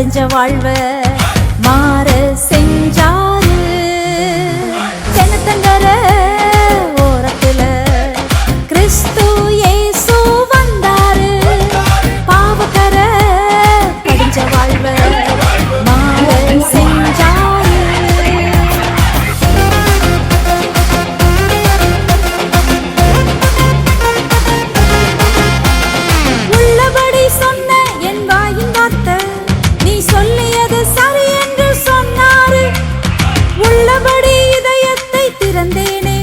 படிஞ்ச வாழ்வ மாற செஞ்சாரு. கிணத்தங்கர ஓரத்துல கிறிஸ்து இயேசு வந்தாரு. பாவக்கர படிஞ்ச வாழ்வ மாற செஞ்சாரு. உள்ளபடி சொன்ன என் வாயின் வார்த்தை நீ சொல்லியது சரி என்று சொன்னாரு. உள்ளபடி இதயத்தை திறந்தேனே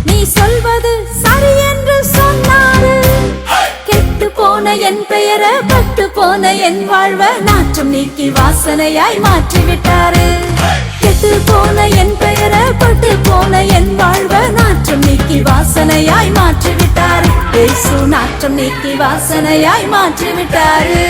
நீ சொல்வது சரி என்று சொன்னாரு. கெட்டு போன என் பெயர பட்டு போன என் வாழ்வ நாற்றம் நீக்கி வாசனையாய் மாற்றிவிட்டாரு. கெட்டு போன என் பெயர பட்டு போன என் வாழ்வ நாற்றம் நீக்கி வாசனையாய் மாற்றிவிட்டாரு. இயேசு நாற்றம் நீக்கி வாசனையாய் மாற்றிவிட்டாரு.